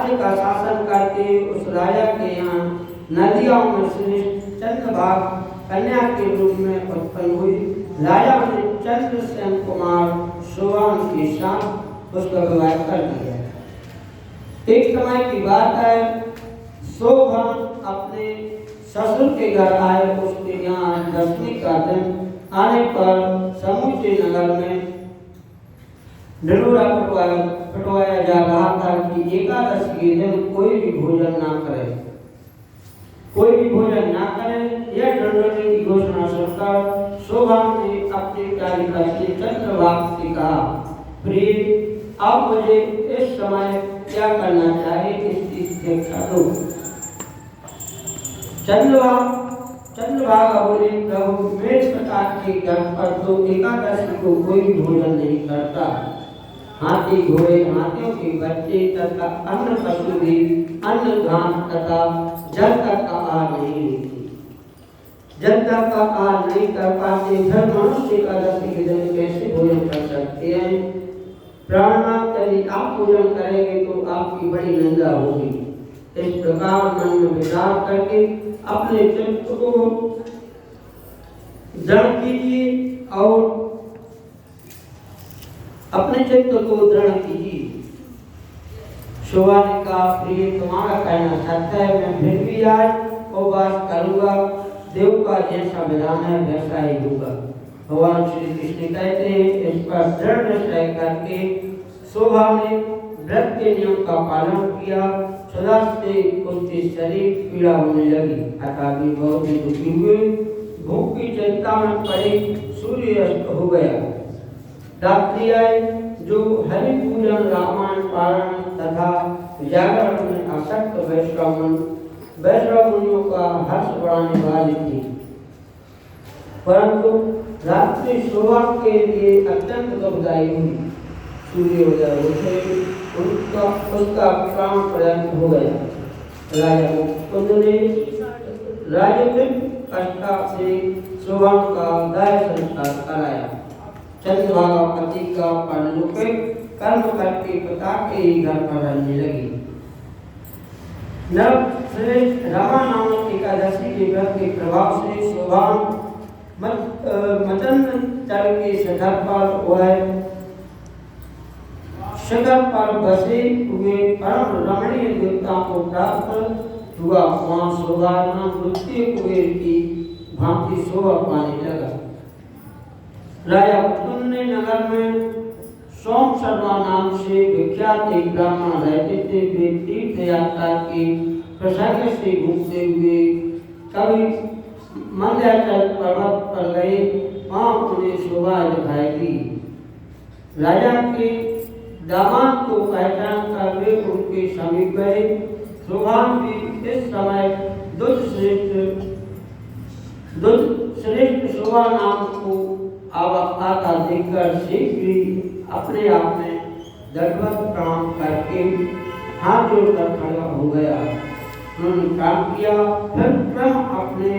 राज्य का शासन करके उस राजा के यहाँ नदियों में श्रेष्ठ चंद्रभाग कन्या के रूप में उत्पन्न हुई। राजा ने चंद्रसेन कुमार सोवान के साथ उसका विवाह कर दिया। एक समय की बात है, सोवान अपने ससुर के घर आए। उसके यहाँ दशमी का दिन आने पर समूचे नगर में ढिंढोरा पिटवाया जा रहा था कि एकादशी के दिन कोई भी भोजन ना करे, कोई भी भोजन ना करे। यह ढिंढोरे की घोषणा सुनकर सोभान ने अपने कार्यकर्ता चंद्रभाग से कहा, प्रिय आप मुझे इस समय क्या करना चाहिए इसकी शिक्षा दो। चंद्रभागा बोले, प्रभु मेरे पिता के घर पर तो एकादशी को कोई भोजन नहीं करता। हाथी घोड़े हाथियों के बच्चे तथा अन्य पशु भी अन्न घास तथा जल तक का आहार नहीं लेते। जल तक का आहार नहीं कर पाते, फिर मनुष्य एकादशी के दिन कैसे भोजन कर सकते हैं। प्राणनाथ यदि आप भोजन करेंगे तो आपकी बड़ी निंदा होगी। इस प्रकार मन में विचार करके अपने चित्त को दृढ़ कीजिए और अपने चित्त को दृढ़ कीजिए। शोभा ने कहा, प्रिय तुम्हारा कहना सत्य है, मैं फिर भी आज उपवास करूंगा। देव का जैसा विधान है वैसा ही होगा। भगवान श्री कृष्ण कहते हैं, इस पर दृढ़ निश्चय करके शोभा ने व्रत के नियम का पालन किया। सदा से उसके शरीर पीड़ा होने लगी, अतः भी बहुत ही दुखी हुए। भूख की चिंता में पड़े, सूर्य अस्त हो गया। रात्रि आई, जो हरि पूजन रामायण पारायण तथा जागरण में आसक्त वैष्णव मुनियों का हर्ष बढ़ाने वाली थी, परंतु रात्रि शोभा के लिए अत्यंत दुखदायी हुई। सूर्योदय होते उसका प्राण पर्यंत हो गया। राजा मुकुंद ने राजपित कष्टा से शोभा का दाह संस्कार कराया। चंद्रभागा पति का परलौकिक कर्म करके पिता के ही घर पर रहने लगी। नव श्रेष्ठ रमा नामक एकादशी के व्रत के प्रभाव से शोभा मचन चल के शिखर पर बसे हुए परम रमणीय देवता को प्राप्त हुआ। वहाँ शोभा द्वितीय कुबेर की भांति शोभा पाने लगा। राजा मुकुंद ने नगर में सोम शर्मा नाम से विख्यात एक ब्राह्मण रहते थे। वे तीर्थ यात्रा के प्रसंग से घूमते हुए कभी मंदयाचल पर्वत पर गए, वहाँ उन्हें शोभा दिखाई दी। राजा के दामाद को पहचान कर वे उनके समीप गए। शोभा भी इस समय दुध श्रेष्ठ शोभा नाम को आता देखकर शीघ्र ही अपने आप में दंडवत प्रणाम करके हाथ जोड़कर खड़ा हो गया। उन्होंने काम किया, फिर क्रम अपने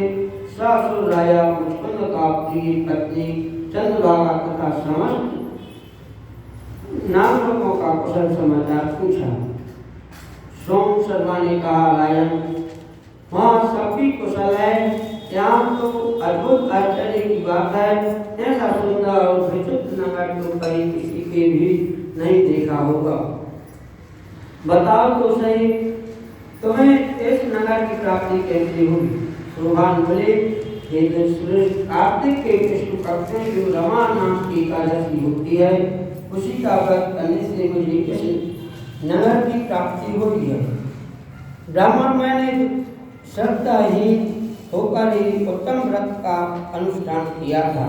ससुर राजा मुकुंद का प्रिय पत्नी चंद्रभागा तथा समस्त नाम लोगों का कुशल समाचार पूछा। सोम शर्मा ने कहा, राजन वहाँ सभी कुशल है। यहाँ तो अद्भुत आश्चर्य की बात है, ऐसा सुंदर और विचित्र नगर तो कहीं किसी के भी नहीं देखा होगा। बताओ तो सही, तुम्हें इस नगर की प्राप्ति कैसे हुई। शोभान बोले, हे श्रेष्ठ कार्तिक के कृष्ण पक्ष में जो रमा नाम की एकादशी होती है, उसी का व्रत करने से मुझे इस नगर की प्राप्ति हुई है। ब्राह्मण मैंने श्रद्धाहीन होकर ही उत्तम व्रत का अनुष्ठान किया था,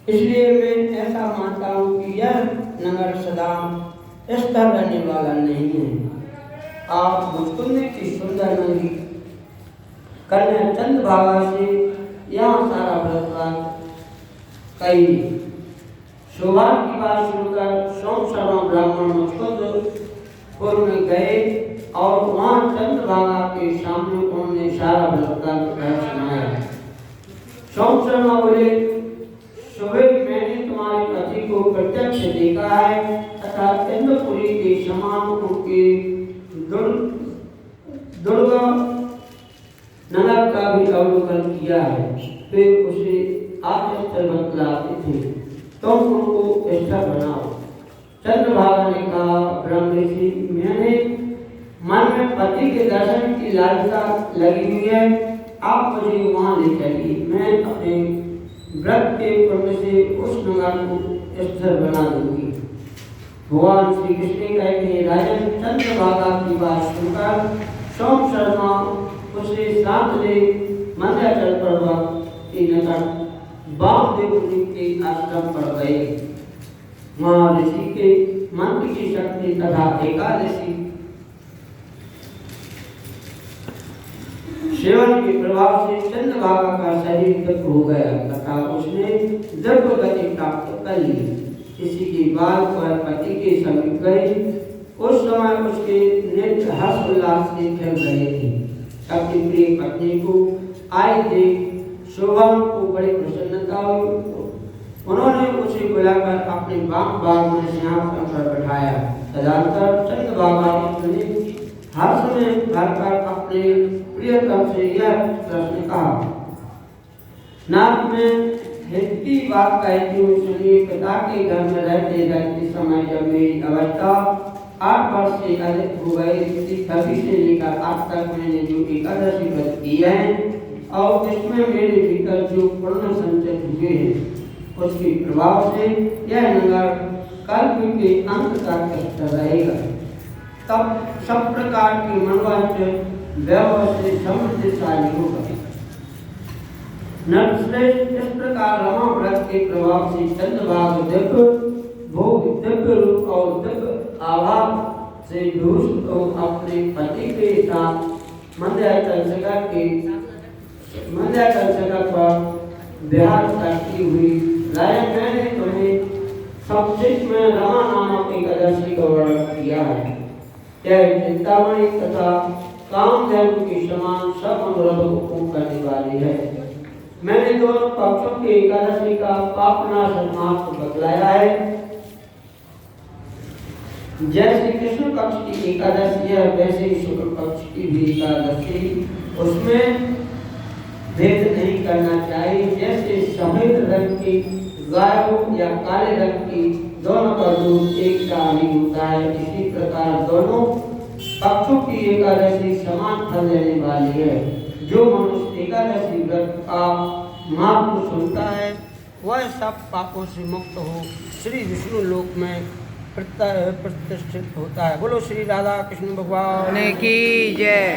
इसलिए मैं ऐसा मानता हूँ कि यह नगर सदा स्थिर रहने वाला नहीं है। आप मुकुंद की सुंदर नगरी कन्या चंद्रभागा से यहाँ सारा व्रत कही। शोभा की बात सुनकर सोम शर्मा ब्राह्मण मुकुंदपुर में गए और वहाँ चंद्रभागा के सामने उन्होंने सारा व्रत सुनाया। सोम शर्मा बोले, सुबह मैंने तुम्हारे पति को प्रत्यक्ष देखा है तथा इंद्रपुरी के समान उनके दुर्गा नगर का भी अवलोकन किया है। फिर उसे आद्य बतलाते थे, तुम उनको ऐसा बनाओ। चंद्रभागा ने कहा, ब्रह्म ऋषि, मैंने मन में पति के दर्शन की लालसा लगी हुई है, आप मुझे वहां ले चलिए। मैं अपने व्रत के पुण्य से उस नगर को स्थिर बना दूंगी। भगवान श्री कृष्ण कहते हैं, राजन चंद्रभागा की बात सुनकर सोम शर्मा उसे साथ ले मंदराचल पर्वत के निकट वामदेव मुनि के आश्रम पर गए। वहाँ ऋषि के मंत्र की शक्ति तथा एकादशी सेवन के प्रभाव से चंद्रभागा का शरीर दिव्य हो गया तथा उसने दिव्य गति प्राप्त कर ली। इसी के बाद वह पति के समीप गई। उस समय उसके नेत्र हर्ष उल्लास से खिल रहे थे। अपनी प्रिय पत्नी को आए देख शोभा को बड़ी प्रसन्नता हुई। उन्होंने उसे बुलाकर अपने बाग में सिंहासन पर बैठाया। तदनंतर चंद्रभागा ने हर्ष में भरकर अपने प्रियतम से यह प्रश्न कहा, नाथ में हित की बात कहती हूँ, सुनिए। पिता के घर में रहते समय जब मेरी अवस्था 8 वर्ष से अधिक हो गई, तभी से लेकर आज तक मैंने जो एकादशी व्रत किए हैं और इसमें मेरे भीतर जो पुण्य संचित हुए हैं, उसके प्रभाव से यह नगर कल्प के अंत तक स्थिर रहेगा। तब सब प्रकार की मनोवांछित व्यवहार से समृद्धशाली होगा। नरश्रेष्ठ, इस प्रकार रमा व्रत के प्रभाव से चंद्रभाग दिव्य भोग, दिव्य रूप और दिव्य आभाव से दुष्ट और अपने पति के साथ मंदराचल जगह पर विहार करती हुई रायन, मैंने तुम्हें संक्षिप्त में रमा नामक एकादशी का वर्णन किया है। यह चिंतामणि तथा कामधेनु के समान सब अनुरोधों को पूर्ण करने वाली है। मैंने दोनों पक्षों की एकादशी का पापनाश महत्व बतलाया है। जैसे कृष्ण पक्ष की एकादशी है, वैसे ही शुक्ल पक्ष की भी एकादशी, उसमें भेद नहीं करना चाहिए। जैसे सफेद रंग की गाय हो या काले रंग की, दोनों का दूध एक सा नहीं होता है। इसी प्रकार दोनों पक्षों की एकादशी समान फल देने वाली है। जो मनुष्य एकादशी व्रत का महत्व सुनता है, वह सब पापों से मुक्त हो श्री विष्णु लोक में प्रतिष्ठित होता है। बोलो श्री राधा कृष्ण भगवान की जय।